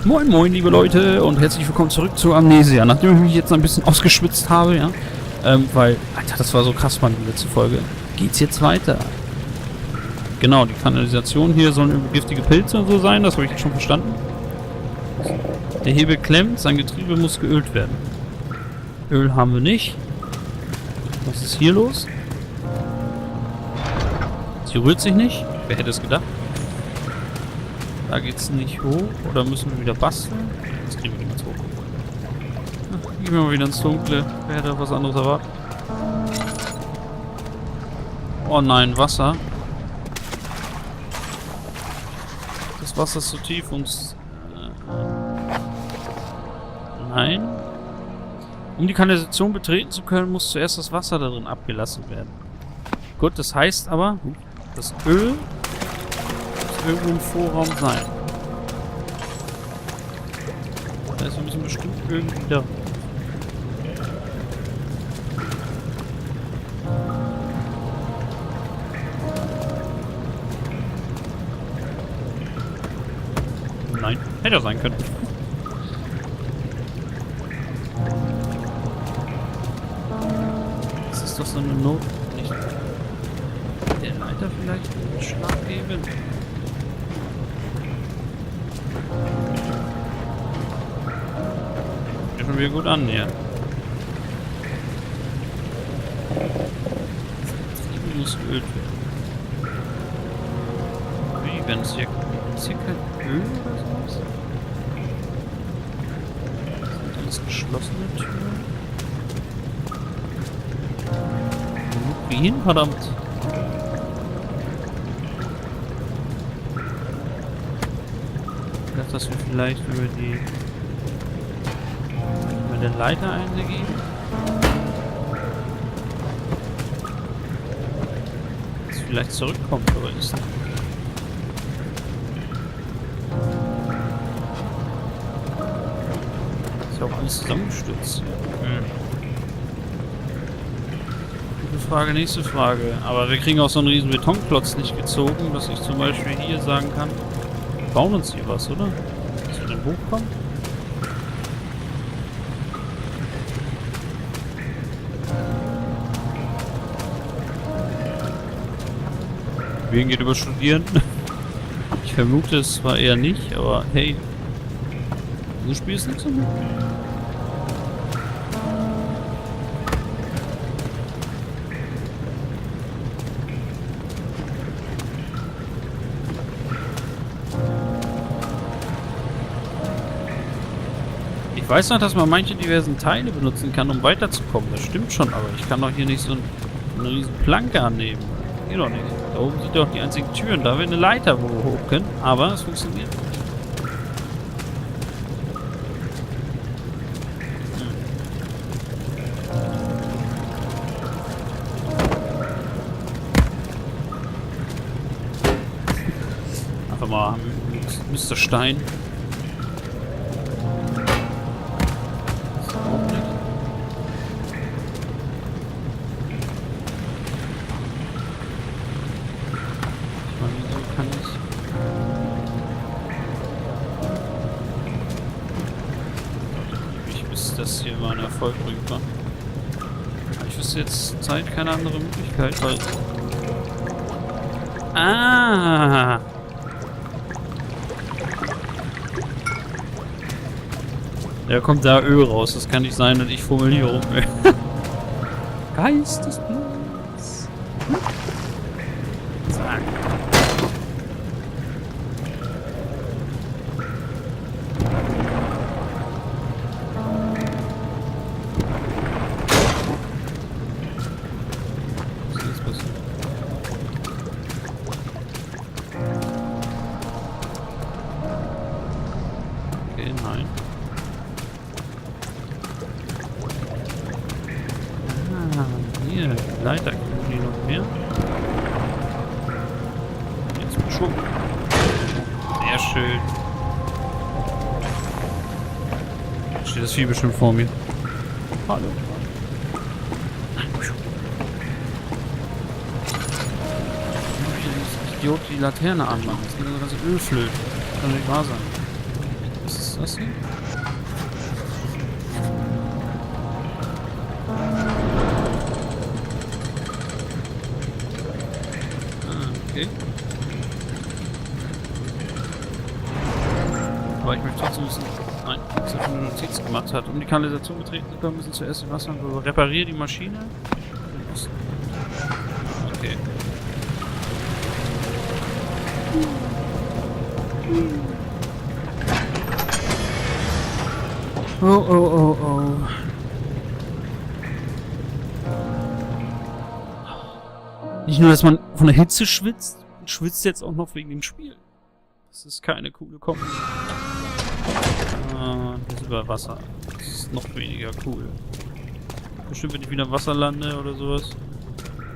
Moin moin liebe Leute und herzlich willkommen zurück zu Amnesia. Nachdem ich mich jetzt ein bisschen ausgeschwitzt habe, ja, weil, Alter, das war so krass, Mann, die letzte Folge, geht's jetzt weiter. Genau, die Kanalisation hier sollen giftige Pilze und so sein, das habe ich jetzt schon verstanden. Der Hebel klemmt, sein Getriebe muss geölt werden. Öl haben wir nicht. Was ist hier los? Sie rührt sich nicht. Wer hätte es gedacht? Da geht's nicht hoch. Oder müssen wir wieder basteln? Das kriegen wir niemals hoch. Ach, gehen wir mal wieder ins Dunkle. Wer hätte was anderes erwartet? Oh nein, Wasser. Das Wasser ist so tief und... Nein. Um die Kanalisation betreten zu können, muss zuerst das Wasser darin abgelassen werden. Gut, das heißt aber, das Öl muss irgendwo im Vorraum sein. Das heißt, wir müssen bestimmt irgendwie da. Nein, hätte er sein können. Das ist doch so eine Not. Nicht. Der Leiter vielleicht einen Schlag geben. Fängt schon wieder gut an, ja. Das muss geölt werden. Wie, wenn es hier kein Öl oder sowas? Das sind alles geschlossene Türen. Wie hin, verdammt! Ich dachte, dass wir vielleicht über den Leiter eingeben. Dass es vielleicht zurückkommt, aber ist nicht. Ist ja auch alles zusammengestürzt. Gute Frage, nächste Frage. Aber wir kriegen auch so einen riesen Betonklotz nicht gezogen, dass ich zum Beispiel hier sagen kann, wir bauen uns hier was, oder? Dass wir dann hochkommen? Wen geht über Studieren? Ich vermute es zwar eher nicht, aber hey, du spielst nicht so gut. Ich weiß noch, dass man manche diversen Teile benutzen kann, um weiterzukommen. Das stimmt schon, aber ich kann doch hier nicht so eine riesen Planke annehmen. Geht doch nicht. Da oben sind doch die einzigen Türen. Da wäre eine Leiter, wo wir hoch können. Aber es funktioniert nicht. Einfach mal Mr. Stein. Das hier mal ein Erfolg bringt, ne? Ich wüsste jetzt Zeit keine andere Möglichkeit, weil... Ah! Ja, kommt da Öl raus. Das kann nicht sein, dass ich fummel hier rum. Geistesblitz! Zack. Nein. Ah, hier, Leiter, kommen die noch mehr? Jetzt mit Schwung. Sehr schön. Steht das Vieh bestimmt vor mir. Hallo. Idiot die Laterne anmachen. Das ist eine ganze Ölflöte. Das kann nicht wahr sein. Das ist ist das hier? Okay. Aber ich möchte trotzdem wissen... Nein, dass er eine Notiz gemacht hat. Um die Kanalisation betreten zu können, müssen zuerst die Wasser... Repariere die Maschine. Okay. Oh, oh, oh, oh. Nicht nur, dass man von der Hitze schwitzt, man schwitzt jetzt auch noch wegen dem Spiel. Das ist keine coole Kombi. Das ist über Wasser. Das ist noch weniger cool. Bestimmt, wenn ich wieder im Wasser lande oder sowas.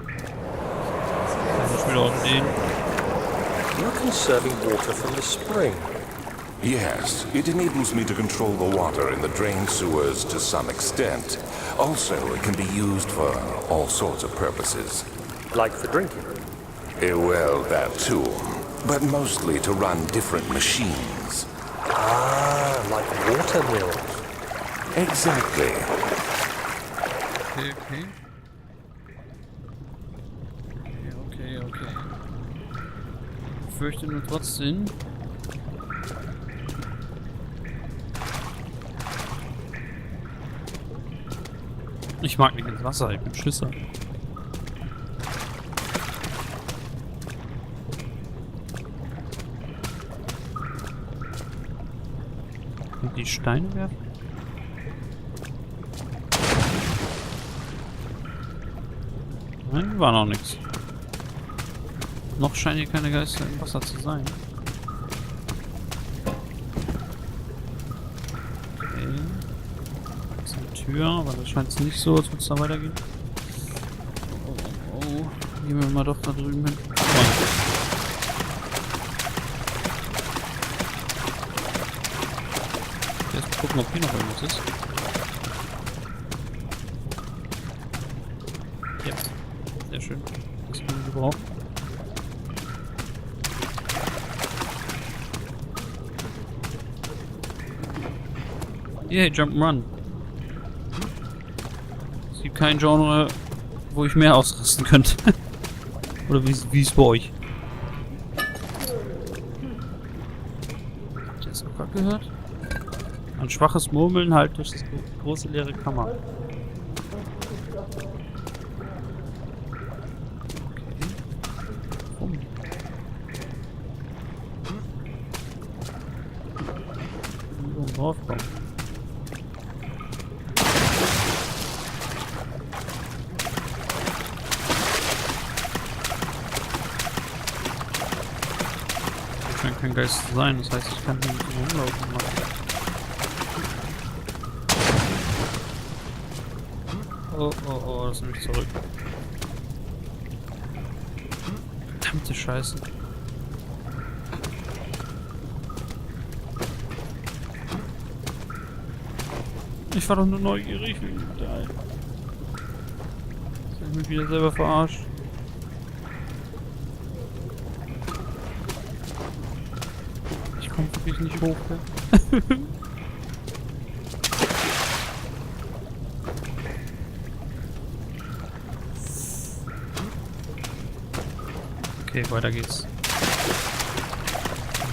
Kann ich wieder auch sehen. You're conserving water from the spring. Yes, it enables me to control the water in the drain sewers to some extent. Also, it can be used for all sorts of purposes. Like for drinking? Well, that too. But mostly to run different machines. Ah, like water mills. Exactly. Okay. Okay. Ich fürchte nur trotzdem... Ich mag nicht ins Wasser, ich bin Schisser. Die Steine werfen? Nein, war noch nichts. Noch scheinen hier keine Geister im Wasser zu sein. Okay. Das ist eine Tür, aber das scheint es nicht so, als würde es da weitergehen. Oh. Gehen wir mal doch da drüben hin. Erst mal gucken, ob hier noch irgendwas ist. Ja, sehr schön. Das können wir gebrauchen. Yay, Jump'n'Run. Es gibt kein Genre, wo ich mehr ausrasten könnte. Oder wie es bei euch. Habt ihr das auch gerade gehört? Ein schwaches Murmeln halt durch das große leere Kammer. Okay. Warum? Irgendwo draufkommen. Scheint kein Geist zu sein, das heißt, ich kann hier nicht rumlaufen machen. Oh, das nehme ich zurück. Verdammte Scheiße. Ich war doch nur neugierig wegen der Alten. Jetzt hab ich mich wieder selber verarscht. Ich komme wirklich nicht hoch, ja? Okay, weiter geht's.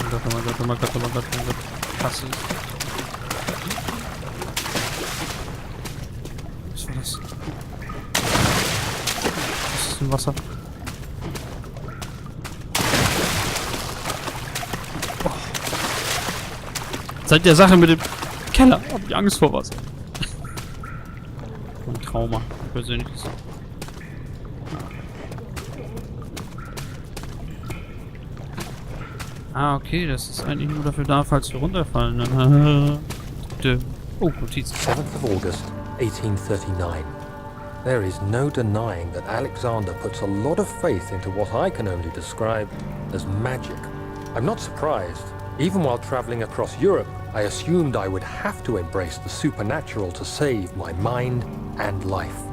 Oh mein Gott. Passiert. Was war das? Was ist im Wasser? Oh. Seit der Sache mit dem Keller hab ich Angst vor Wasser. Ein Trauma, ein persönliches. Ah, okay, das ist eigentlich nur dafür da, falls wir runterfallen. Oh, Notiz. 7th of August, 1839. There is no denying that Alexander puts a lot of faith into what I can only describe as magic. I'm not surprised. Even while traveling across Europe, I assumed I would have to embrace the supernatural to save my mind and life.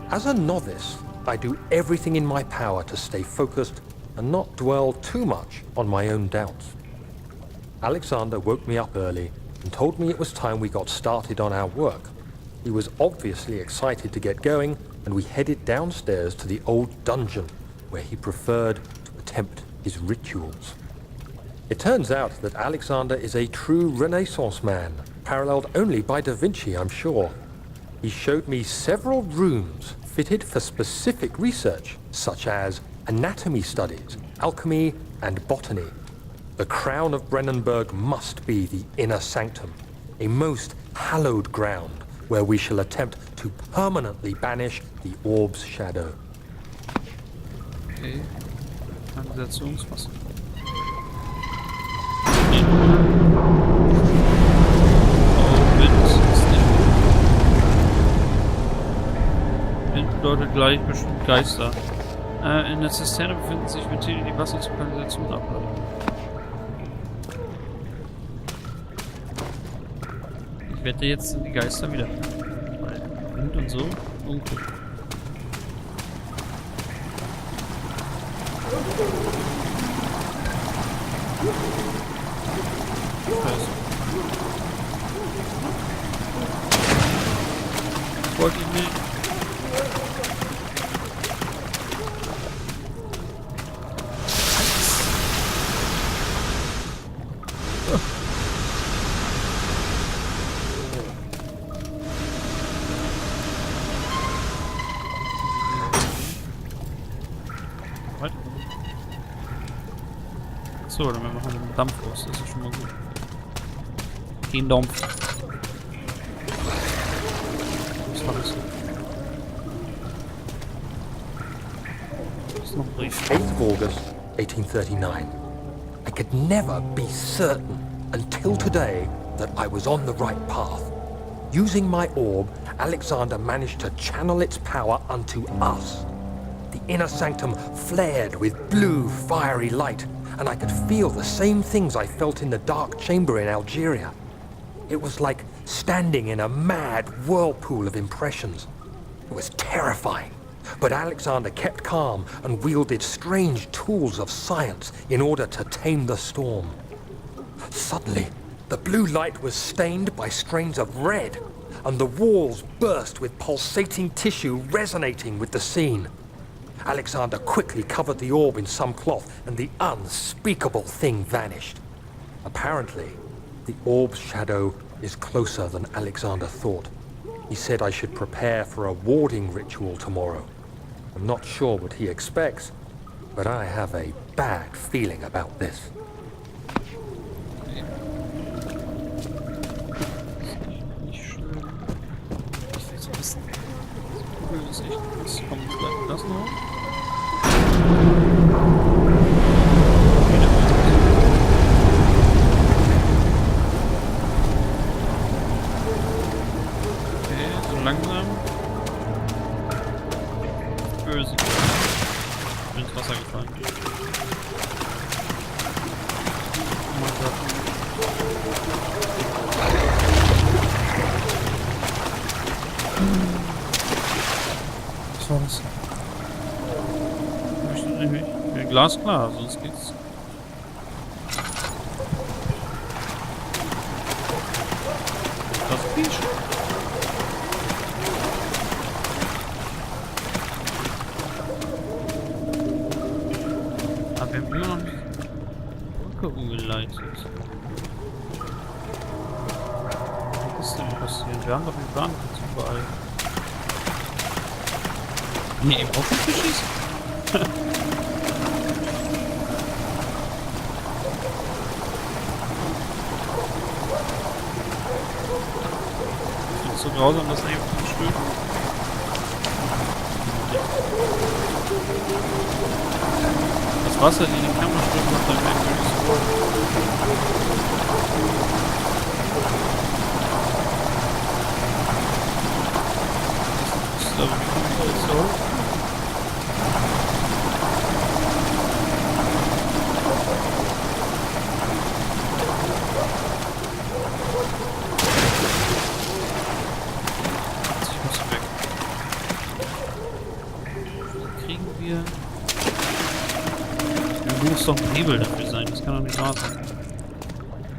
As a novice, I do everything in my power to stay focused and not dwell too much on my own doubts. Alexander woke me up early and told me it was time we got started on our work. He was obviously excited to get going, and we headed downstairs to the old dungeon, where he preferred to attempt his rituals. It turns out that Alexander is a true Renaissance man, paralleled only by Da Vinci, I'm sure. He showed me several rooms fitted for specific research, such as anatomy studies, alchemy, and botany. The crown of Brennenburg must be the inner sanctum, a most hallowed ground where we shall attempt to permanently banish the orb's shadow. Okay. Kanalisationswasser. Oh, Wind ist nicht. Wind bedeutet gleich bestimmt Geister. In der Zisterne befinden sich Ventile, die Wasser zur Kanalisation ableiten. Ich wette, jetzt sind die Geister wieder. Weil Wind und so, dunkel. Wollte ich nicht. So, dann machen wir den Dampf aus, das ist schon mal gut. Den Dampf. Was war das? Das ist noch ein Brief. 8th of August, 1839. I could never be certain until today that I was on the right path. Using my orb, Alexander managed to channel its power unto us. The inner sanctum flared with blue, fiery light, and I could feel the same things I felt in the dark chamber in Algeria. It was like standing in a mad whirlpool of impressions. It was terrifying, but Alexander kept calm and wielded strange tools of science in order to tame the storm. Suddenly, the blue light was stained by strains of red, and the walls burst with pulsating tissue resonating with the scene. Alexander quickly covered the orb in some cloth, and the unspeakable thing vanished. Apparently, the orb's shadow is closer than Alexander thought. He said I should prepare for a warding ritual tomorrow. I'm not sure what he expects, but I have a bad feeling about this. Nicht schön. Ich will so wissen. Das ist echt. Das kommt vielleicht das noch. Okay, so langsam. Böse. Ich bin ins Wasser gefallen. Oh mein Gott. Was war das? Glasklar, sonst geht's. Das Fisch. Aber wir haben immer noch nicht die Brücke umgeleitet. Was ist denn passiert? Wir haben doch einen Plan jetzt überall. Nee, eben auf den Fisch schießen. So grausam, dass er eben stört. Das Wasser, die die Kamera stört, macht dann merkwürdig so. Das ist, glaube ich, wie komme ich jetzt so hoch? Irgendwo muss doch ein Hebel dafür sein, das kann doch nicht wahr sein.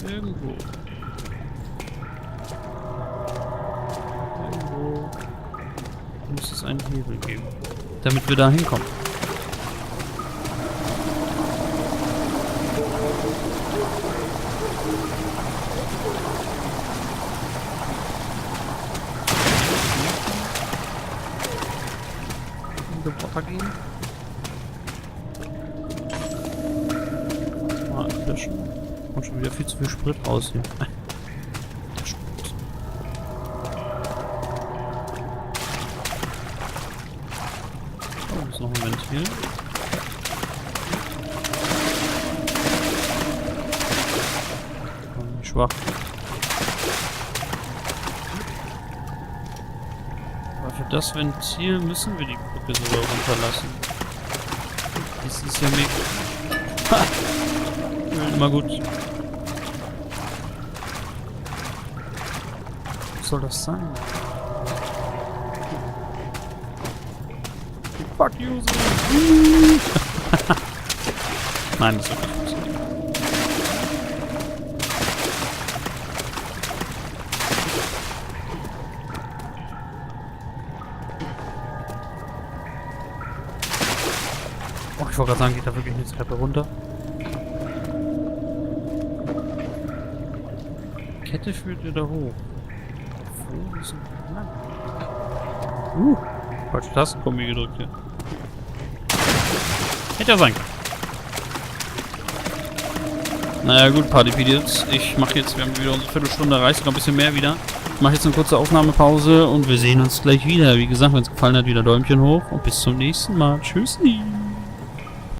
Irgendwo. Muss es einen Hebel geben, damit wir da hinkommen. Roboter gehen. Mal löschen. Kommt schon wieder viel zu viel Sprit raus hier. Der Sprit. Oh, ist noch ein Ventil. Oh, schwach. Aber für das Ventil müssen wir die Brücke sogar runterlassen. Das ist ja mega. Ha! Immer gut. Was soll das sein? Fuck you! Nein, das wird nicht funktionieren. Oh, ich wollte gerade sagen, geht da wirklich eine Treppe runter? Die Kette führt ihr da hoch. Wo ist denn lang? Falsche Tastenkombi gedrückt hier. Hätte ja sein können. Naja gut, Partypedians. Ich mache jetzt, wir haben wieder unsere Viertelstunde erreicht, noch ein bisschen mehr wieder. Ich mache jetzt eine kurze Aufnahmepause und wir sehen uns gleich wieder. Wie gesagt, wenn es gefallen hat, wieder Däumchen hoch und bis zum nächsten Mal. Tschüssi!